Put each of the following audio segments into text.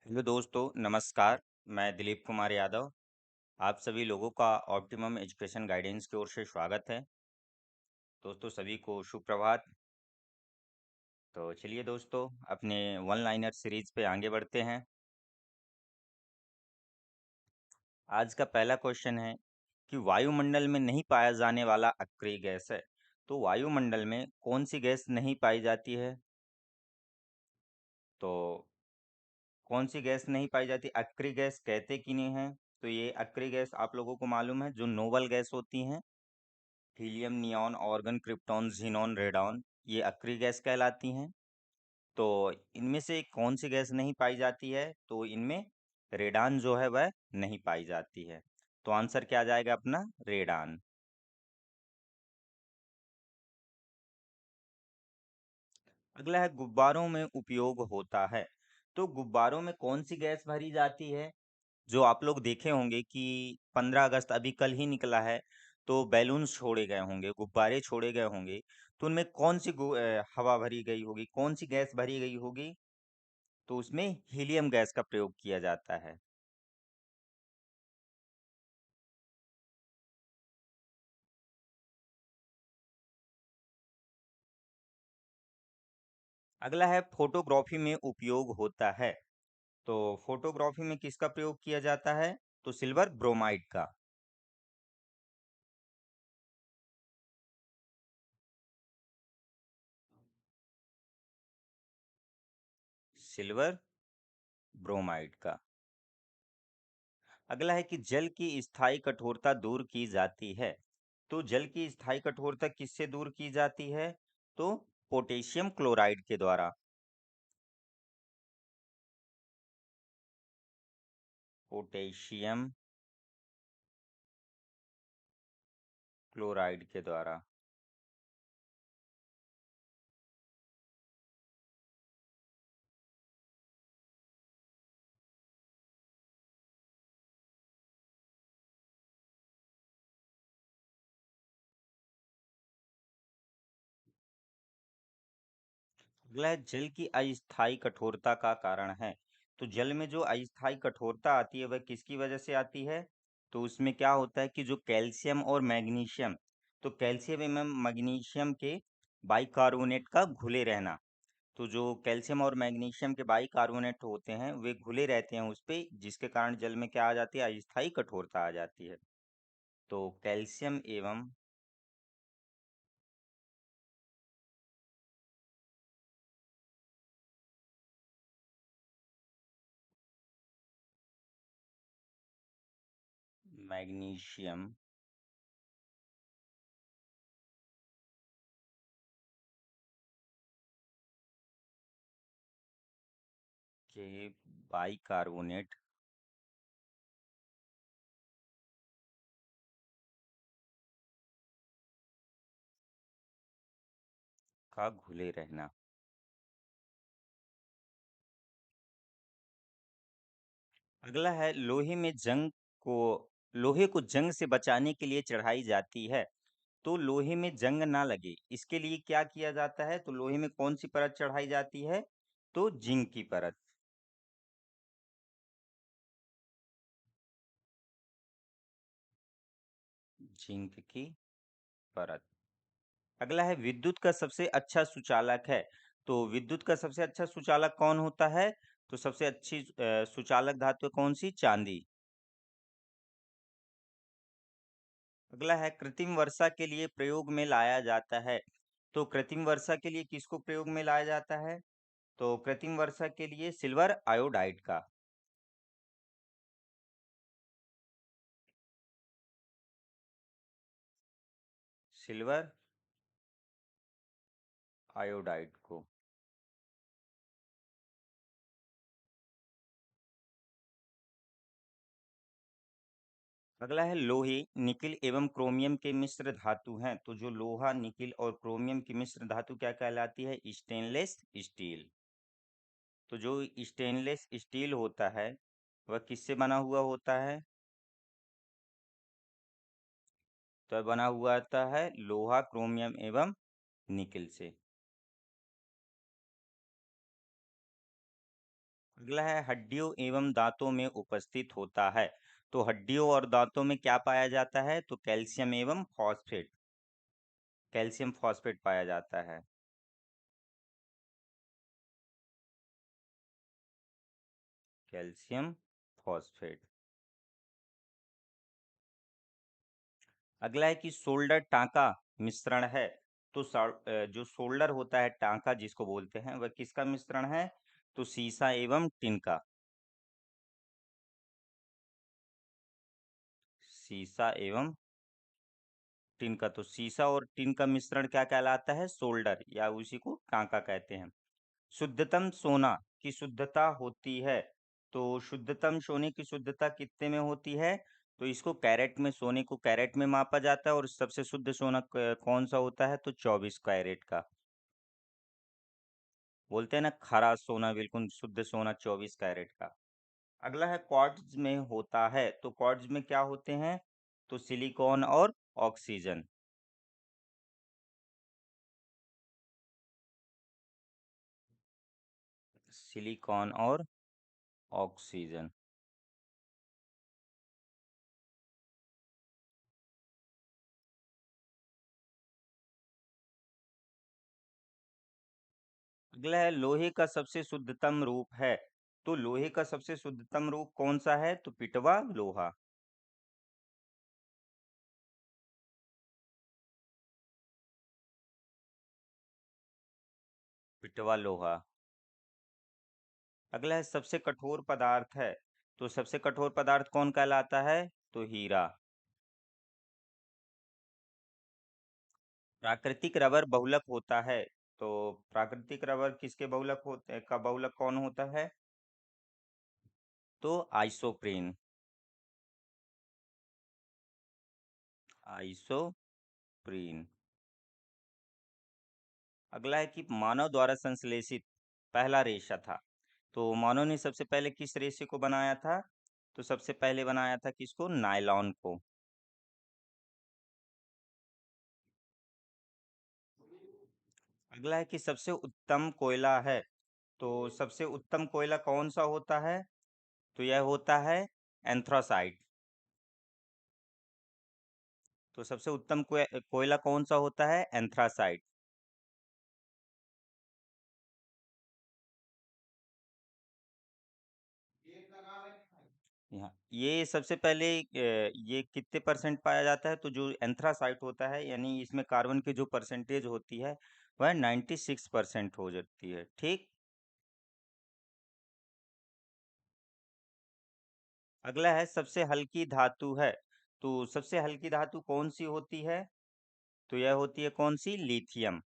Hello दोस्तों, नमस्कार। मैं दिलीप कुमार यादव। आप सभी लोगों का ऑप्टिमम एजुकेशन गाइडेंस की ओर से स्वागत है। दोस्तों सभी को सुप्रभात। तो चलिए दोस्तों, अपने वन लाइनर सीरीज पे आगे बढ़ते हैं। आज का पहला क्वेश्चन है कि वायुमंडल में नहीं पाया जाने वाला अक्रिय गैस है। तो वायुमंडल में कौन सी गैस नहीं पाई जाती है? तो कौन सी गैस नहीं पाई जाती? अक्रिय गैस कहते कि नहीं है? तो ये अक्रिय गैस आप लोगों को मालूम है, जो नोबल गैस होती हैं, helium, neon, organ, krypton, xenon, radon, ये अक्रिय गैस कहलाती हैं। तो इनमें से कौन सी गैस नहीं पाई जाती है? तो इनमें रेडान जो है वह नहीं पाई जाती है। तो आंसर क्या आ जाएगा अपना? रेडान। अगला है गुब्बारों में उपयोग होता है। तो गुब्बारों में कौन सी गैस भरी जाती है? जो आप लोग देखे होंगे कि 15 अगस्त अभी कल ही निकला है, तो बैलून्स छोड़े गए होंगे, गुब्बारे छोड़े गए होंगे। तो उनमें कौन सी हवा भरी गई होगी, कौन सी गैस भरी गई होगी? तो उसमें हीलियम गैस का प्रयोग किया जाता है। अगला है फोटोग्राफी में उपयोग होता है। तो फोटोग्राफी में किसका प्रयोग किया जाता है? तो सिल्वर ब्रोमाइड का। सिल्वर ब्रोमाइड का। अगला है कि जल की स्थायी कठोरता दूर की जाती है। तो जल की स्थायी कठोरता किससे दूर की जाती है? तो पोटेशियम क्लोराइड के द्वारा। पोटेशियम क्लोराइड के द्वारा। अगला है जल की अस्थायी कठोरता का कारण है। तो जल में जो अस्थायी कठोरता आती है वह किसकी वजह से आती है? तो उसमें क्या होता है कि जो कैल्शियम और मैग्नीशियम, तो कैल्शियम एवं मैग्नीशियम के बाइकार्बोनेट का घुले रहना। तो जो कैल्शियम और मैग्नीशियम के बाइकार्बोनेट होते हैं वे घुले रहते हैं उस पे, जिसके कारण जल में क्या आ जाती है? अस्थायी कठोरता आ जाती है। तो कैल्शियम एवं मैग्नीशियम के बाइकार्बोनेट का घुले रहना। अगला है लोहे को जंग से बचाने के लिए चढ़ाई जाती है। तो लोहे में जंग ना लगे इसके लिए क्या किया जाता है? तो लोहे में कौन सी परत चढ़ाई जाती है? तो जिंक की परत। जिंक की परत। अगला है विद्युत का सबसे अच्छा सुचालक है। तो विद्युत का सबसे अच्छा सुचालक कौन होता है? तो सबसे अच्छी सुचालक धातु कौन सी? चांदी। अगला है कृत्रिम वर्षा के लिए प्रयोग में लाया जाता है। तो कृत्रिम वर्षा के लिए किसको प्रयोग में लाया जाता है? तो कृत्रिम वर्षा के लिए सिल्वर आयोडाइड का। सिल्वर आयोडाइड को। अगला है लोहे, निकिल एवं क्रोमियम के मिश्र धातु हैं। तो जो लोहा, निकिल और क्रोमियम की मिश्र धातु क्या कहलाती है? Stainless steel. तो जो स्टेनलेस स्टील होता है वह किससे बना हुआ होता है? तो यह बना हुआ होता है लोहा, क्रोमियम एवं निकिल से। अगला है हड्डियों एवं दांतों में उपस्थित होता है। तो हड्डियों और दांतों में क्या पाया जाता है? तो कैल्शियम एवं फॉस्फेट, कैल्शियम फॉस्फेट पाया जाता है। Calcium phosphate. अगला है कि शोल्डर टांका मिश्रण है। तो जो शोल्डर होता है, टांका जिसको बोलते हैं, वह किसका मिश्रण है? तो सीसा एवं टिन का। सीसा एवं टिन का। तो सीसा और टिन का मिश्रण क्या कहलाता है? शोल्डर, या उसी को टांका कहते हैं। शुद्धतम सोना की शुद्धता होती है। तो शुद्धतम सोने की शुद्धता कितने में होती है? तो इसको कैरेट में, सोने को कैरेट में मापा जाता है। और सबसे शुद्ध सोना कौन सा होता है? तो 24 कैरेट का। बोलते हैं ना, खरा सोना, बिल्कुल शुद्ध सोना 24 कैरेट का। अगला है क्वार्ट्ज में होता है। तो क्वार्ट्ज में क्या होते हैं? तो सिलिकॉन और ऑक्सीजन। सिलिकॉन और ऑक्सीजन। अगला है लोहे का सबसे शुद्धतम रूप है। तो लोहे का सबसे शुद्धतम रूप कौन सा है? तो पिटवा लोहा। पिटवा लोहा। अगला है सबसे कठोर पदार्थ है। तो सबसे कठोर पदार्थ कौन कहलाता है? तो हीरा। प्राकृतिक रबर बहुलक होता है। तो प्राकृतिक रबर किसके बहुलक होते का बहुलक कौन होता है? तो आइसोप्रीन। आइसोप्रीन। अगला है कि मानव द्वारा संश्लेषित पहला रेशा था। तो मानव ने सबसे पहले किस रेशे को बनाया था? तो सबसे पहले बनाया था किसको? नायलॉन को। अगला है कि सबसे उत्तम कोयला है। तो सबसे उत्तम कोयला कौन सा होता है? तो यह होता है एंथ्रासाइट। तो सबसे उत्तम कोयला कौन सा होता है? एंथ्रासाइट। यहाँ ये सबसे पहले ये कितने परसेंट पाया जाता है? तो जो एंथ्रासाइट होता है, यानी इसमें कार्बन की जो परसेंटेज होती है, वह 96% हो जाती है। ठीक। अगला है सबसे हल्की धातु है। तो सबसे हल्की धातु कौन सी होती है? तो यह होती है कौन सी? लिथियम।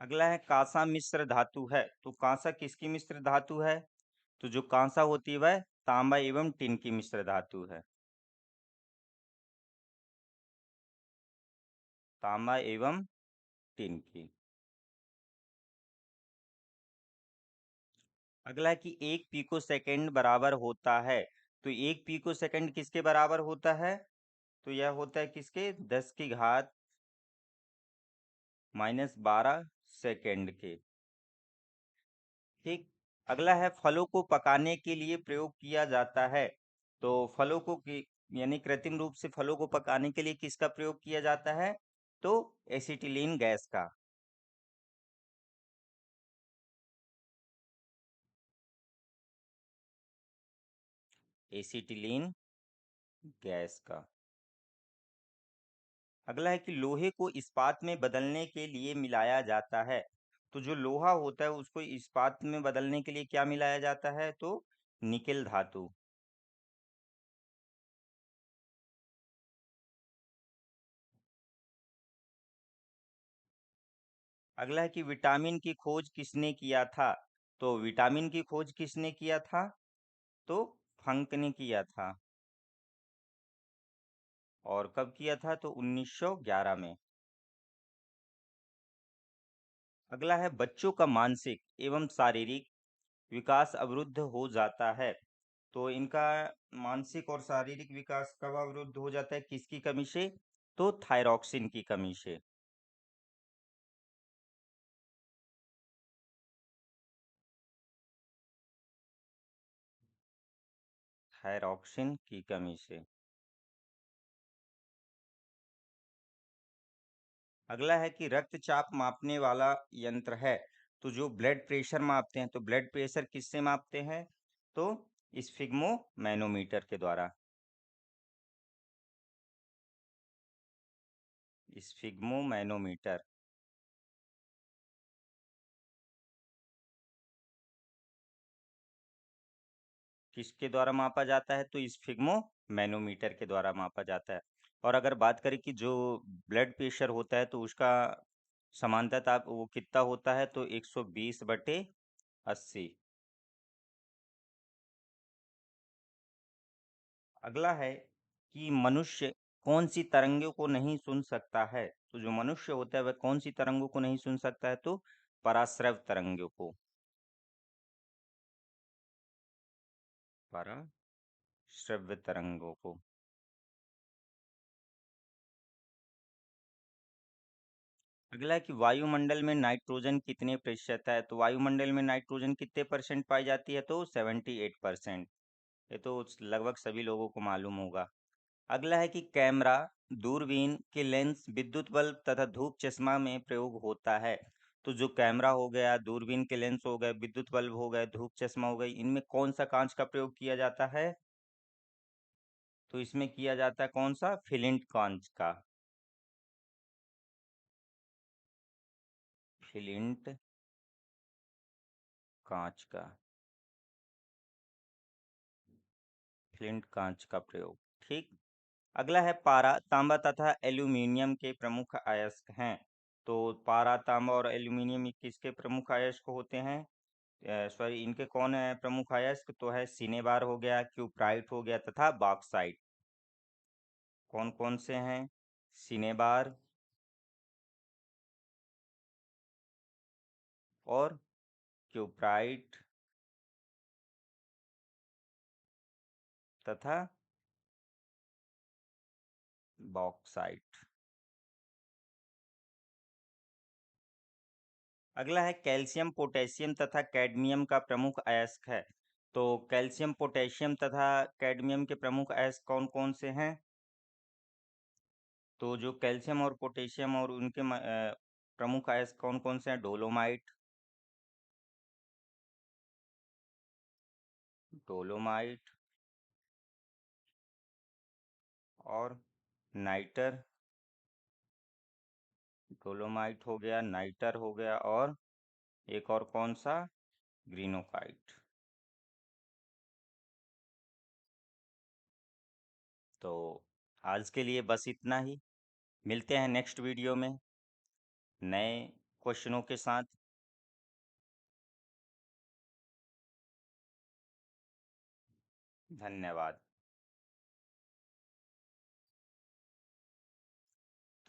अगला है कांसा मिश्र धातु है। तो कांसा किसकी मिश्र धातु है? तो जो कांसा होती है वह तांबा एवं टिन की मिश्र धातु है। तांबा एवं टिन की। अगला है कि एक पीको सेकंड बराबर होता है। तो एक पीको सेकंड किसके बराबर होता है? तो यह होता है किसके? 10 की घात -12 सेकंड के। ठीक। अगला है फलों को पकाने के लिए प्रयोग किया जाता है। तो फलों को यानी कृत्रिम रूप से फलों को पकाने के लिए किसका प्रयोग किया जाता है? तो एसिटिलीन गैस का। एसिटिलीन गैस का। अगला है कि लोहे को इस्पात में बदलने के लिए मिलाया जाता है। तो जो लोहा होता है उसको इस्पात में बदलने के लिए क्या मिलाया जाता है? तो निकेल धातु। अगला है कि विटामिन की खोज किसने किया था? तो विटामिन की खोज किसने किया था? तो फंक ने किया था। और कब किया था? तो 1911 में। अगला है बच्चों का मानसिक एवं शारीरिक विकास अवरुद्ध हो जाता है। तो इनका मानसिक और शारीरिक विकास कब अवरुद्ध हो जाता है? किसकी कमी से? तो थायरॉक्सिन की कमी से। थायरॉक्सिन की कमी से। अगला है कि रक्तचाप मापने वाला यंत्र है, तो जो ब्लड प्रेशर मापते हैं, तो ब्लड प्रेशर किससे मापते हैं? तो स्फिग्मो मैनोमीटर के द्वारा। स्फिग्मो मैनोमीटर किसके द्वारा मापा जाता है? तो स्फिग्मो मैनोमीटर के द्वारा मापा जाता है। और अगर बात करें कि जो ब्लड प्रेशर होता है तो उसका समानता वो कितना होता है? तो 120/80। अगला है कि मनुष्य कौन सी तरंगों को नहीं सुन सकता है? तो जो मनुष्य होता है वह कौन सी तरंगों को नहीं सुन सकता है? तो पराश्रव तरंगों को। पराश्रव्य तरंगों को। अगला है कि वायुमंडल में नाइट्रोजन कितने प्रतिशत है? तो वायुमंडल में नाइट्रोजन कितने परसेंट पाई जाती है? तो 78%। ये तो लगभग सभी लोगों को मालूम होगा। अगला है कि कैमरा, दूरबीन के लेंस, विद्युत बल्ब तथा धूप चश्मा में प्रयोग होता है। तो जो कैमरा हो गया, दूरबीन के लेंस हो गए, विद्युत बल्ब हो गए, धूप चश्मा हो गई, इनमें कौन सा कांच का प्रयोग किया जाता है? तो इसमें किया जाता है कौन सा? फिलिंट कांच का। फिलिंट कांच का। फ्लिंट कांच का प्रयोग। ठीक। अगला है पारा, तांबा तथा एल्यूमीनियम के प्रमुख अयस्क हैं। तो पारा, तांबा और एल्यूमीनियम ये किसके प्रमुख अयस्क होते हैं? सॉरी, इनके कौन है प्रमुख अयस्क? तो है सिनेबार हो गया, क्यूप्राइट हो गया तथा बॉक्साइट। कौन कौन से हैं? सिनेबार और क्यूप्राइट तथा बॉक्साइट। अगला है कैल्शियम, पोटेशियम तथा कैडमियम का प्रमुख अयस्क है। तो कैल्शियम, पोटेशियम तथा कैडमियम के प्रमुख अयस्क कौन कौन से हैं? तो जो कैल्शियम और पोटेशियम और उनके प्रमुख अयस्क कौन कौन से हैं? डोलोमाइट, डोलोमाइट और नाइटर। डोलोमाइट हो गया, नाइटर हो गया और एक और कौन सा? ग्रीनोकाइट। तो आज के लिए बस इतना ही। मिलते हैं नेक्स्ट वीडियो में नए क्वेश्चनों के साथ। धन्यवाद।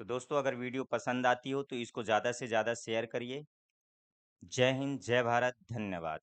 तो दोस्तों, अगर वीडियो पसंद आती हो तो इसको ज़्यादा से ज़्यादा शेयर करिए। जय हिंद, जय भारत, धन्यवाद।